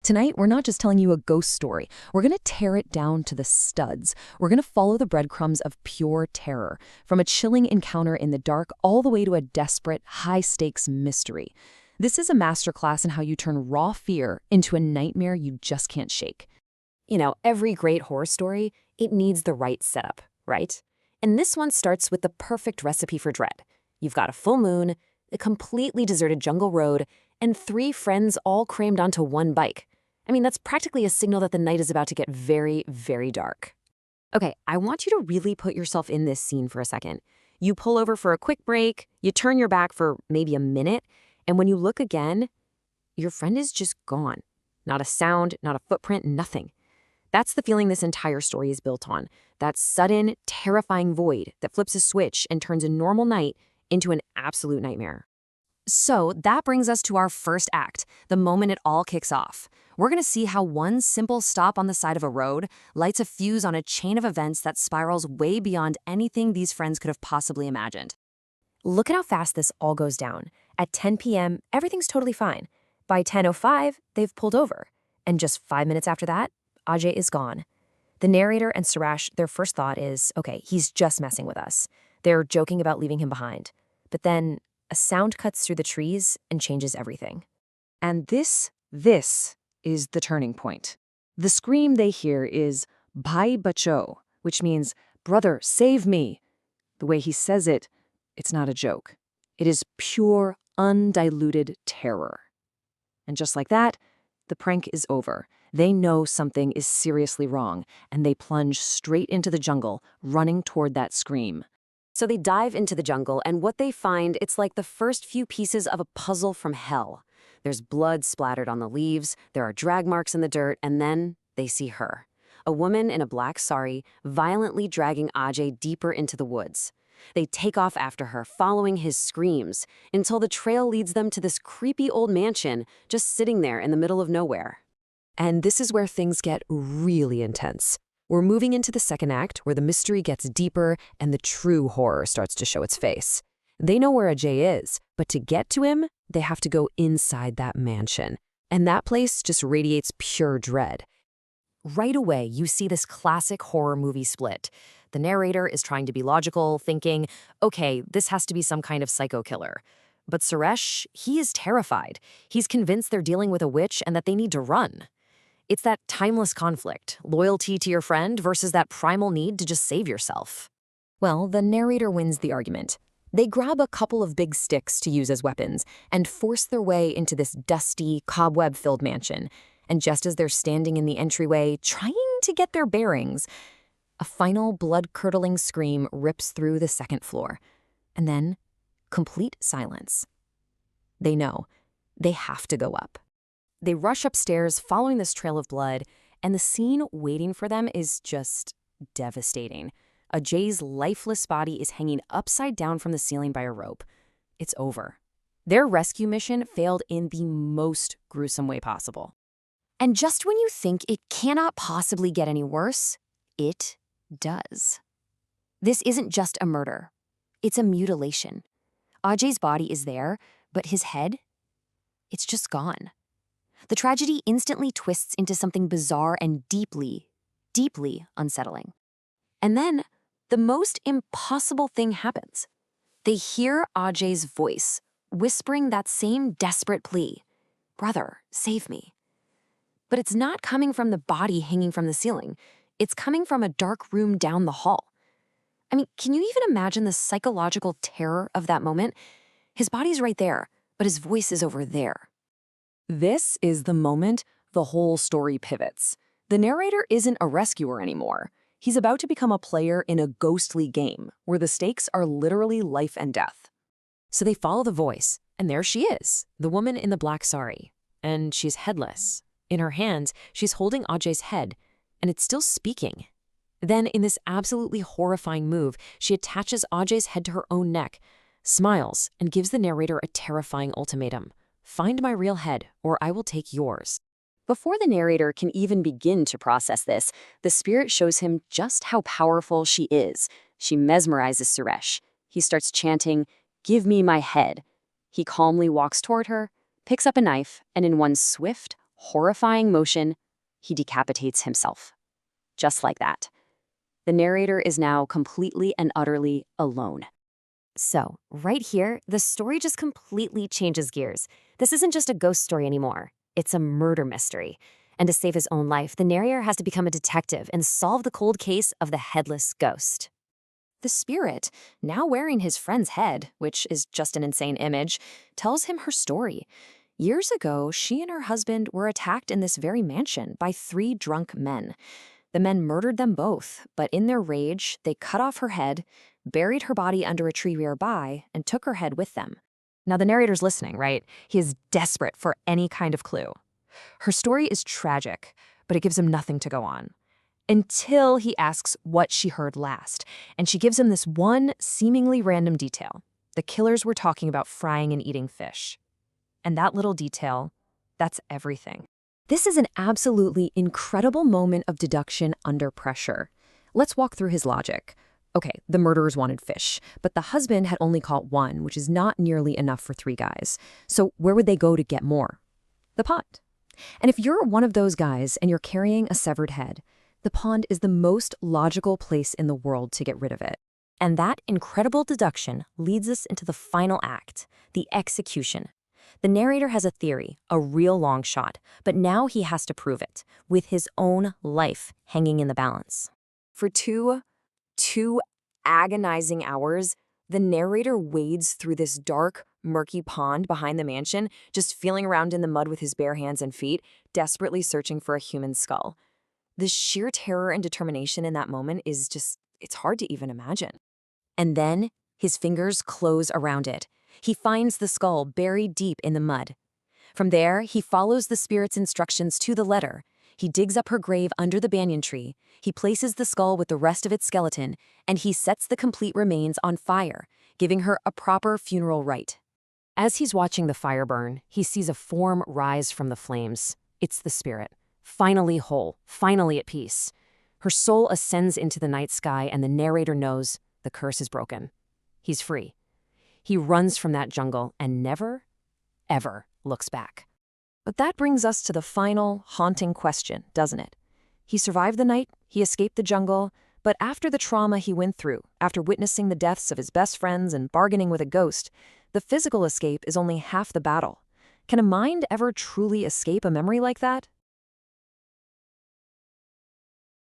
Tonight, we're not just telling you a ghost story. We're going to tear it down to the studs. We're going to follow the breadcrumbs of pure terror, from a chilling encounter in the dark all the way to a desperate, high-stakes mystery. This is a masterclass in how you turn raw fear into a nightmare you just can't shake. You know, every great horror story, it needs the right setup, right? And this one starts with the perfect recipe for dread. You've got a full moon, a completely deserted jungle road, and 3 friends all crammed onto one bike. I mean, that's practically a signal that the night is about to get very, very dark. Okay, I want you to really put yourself in this scene for a second. You pull over for a quick break, you turn your back for maybe a minute, and when you look again, your friend is just gone. Not a sound, not a footprint, nothing. That's the feeling this entire story is built on. That sudden, terrifying void that flips a switch and turns a normal night into an absolute nightmare. So that brings us to our first act, the moment it all kicks off. We're going to see how one simple stop on the side of a road lights a fuse on a chain of events that spirals way beyond anything these friends could have possibly imagined. Look at how fast this all goes down. At 10 p.m., everything's totally fine. By 10:05, they've pulled over. And just 5 minutes after that, Ajay is gone. The narrator and Suresh, their first thought is, okay, he's just messing with us. They're joking about leaving him behind. But then a sound cuts through the trees and changes everything. And this is the turning point. The scream they hear is "Bhai bacho," which means, "Brother, save me." The way he says it, it's not a joke. It is pure, undiluted terror. And just like that, the prank is over. They know something is seriously wrong, and they plunge straight into the jungle, running toward that scream. So they dive into the jungle, and what they find, it's like the first few pieces of a puzzle from hell. There's blood splattered on the leaves, there are drag marks in the dirt, and then they see her. A woman in a black sari, violently dragging Ajay deeper into the woods. They take off after her, following his screams, until the trail leads them to this creepy old mansion just sitting there in the middle of nowhere. And this is where things get really intense. We're moving into the second act, where the mystery gets deeper and the true horror starts to show its face. They know where Ajay is, but to get to him, they have to go inside that mansion. And that place just radiates pure dread. Right away, you see this classic horror movie split. The narrator is trying to be logical, thinking, okay, this has to be some kind of psycho killer. But Suresh, he is terrified. He's convinced they're dealing with a witch and that they need to run. It's that timeless conflict, loyalty to your friend versus that primal need to just save yourself. Well, the narrator wins the argument. They grab a couple of big sticks to use as weapons and force their way into this dusty, cobweb-filled mansion. And just as they're standing in the entryway, trying to get their bearings, a final blood-curdling scream rips through the second floor. And then, complete silence. They know. They have to go up. They rush upstairs, following this trail of blood, and the scene waiting for them is just devastating. Ajay's lifeless body is hanging upside down from the ceiling by a rope. It's over. Their rescue mission failed in the most gruesome way possible. And just when you think it cannot possibly get any worse, it does. This isn't just a murder. It's a mutilation. Ajay's body is there, but his head, it's just gone. The tragedy instantly twists into something bizarre and deeply, deeply unsettling. And then, the most impossible thing happens. They hear Ajay's voice, whispering that same desperate plea, "Brother, save me." But it's not coming from the body hanging from the ceiling. It's coming from a dark room down the hall. I mean, can you even imagine the psychological terror of that moment? His body's right there, but his voice is over there. This is the moment the whole story pivots. The narrator isn't a rescuer anymore. He's about to become a player in a ghostly game, where the stakes are literally life and death. So they follow the voice, and there she is, the woman in the black sari. And she's headless. In her hands, she's holding Ajay's head, and it's still speaking. Then, in this absolutely horrifying move, she attaches Ajay's head to her own neck, smiles, and gives the narrator a terrifying ultimatum. Find my real head, or I will take yours. Before the narrator can even begin to process this, the spirit shows him just how powerful she is. She mesmerizes Suresh. He starts chanting, "Give me my head." He calmly walks toward her, picks up a knife, and in one swift, horrifying motion, he decapitates himself. Just like that. The narrator is now completely and utterly alone. So, right here, the story just completely changes gears. This isn't just a ghost story anymore. It's a murder mystery. And to save his own life, the narrator has to become a detective and solve the cold case of the headless ghost. The spirit, now wearing his friend's head, which is just an insane image, tells him her story. Years ago, she and her husband were attacked in this very mansion by 3 drunk men. The men murdered them both, but in their rage, they cut off her head, buried her body under a tree nearby, and took her head with them. Now, the narrator's listening, right? He is desperate for any kind of clue. Her story is tragic, but it gives him nothing to go on. Until he asks what she heard last, and she gives him this one seemingly random detail. The killers were talking about frying and eating fish. And that little detail, that's everything. This is an absolutely incredible moment of deduction under pressure. Let's walk through his logic. Okay, the murderers wanted fish, but the husband had only caught 1, which is not nearly enough for 3 guys. So where would they go to get more? The pond. And if you're one of those guys and you're carrying a severed head, the pond is the most logical place in the world to get rid of it. And that incredible deduction leads us into the final act, the execution. The narrator has a theory, a real long shot, but now he has to prove it, with his own life hanging in the balance. For two agonizing hours, the narrator wades through this dark, murky pond behind the mansion, just feeling around in the mud with his bare hands and feet, desperately searching for a human skull. The sheer terror and determination in that moment is just, it's hard to even imagine. And then his fingers close around it. He finds the skull buried deep in the mud. From there, he follows the spirit's instructions to the letter. He digs up her grave under the banyan tree. He places the skull with the rest of its skeleton, and he sets the complete remains on fire, giving her a proper funeral rite. As he's watching the fire burn, he sees a form rise from the flames. It's the spirit, finally whole, finally at peace. Her soul ascends into the night sky, and the narrator knows the curse is broken. He's free. He runs from that jungle and never, ever looks back. But that brings us to the final, haunting question, doesn't it? He survived the night, he escaped the jungle, but after the trauma he went through, after witnessing the deaths of his best friends and bargaining with a ghost, the physical escape is only half the battle. Can a mind ever truly escape a memory like that?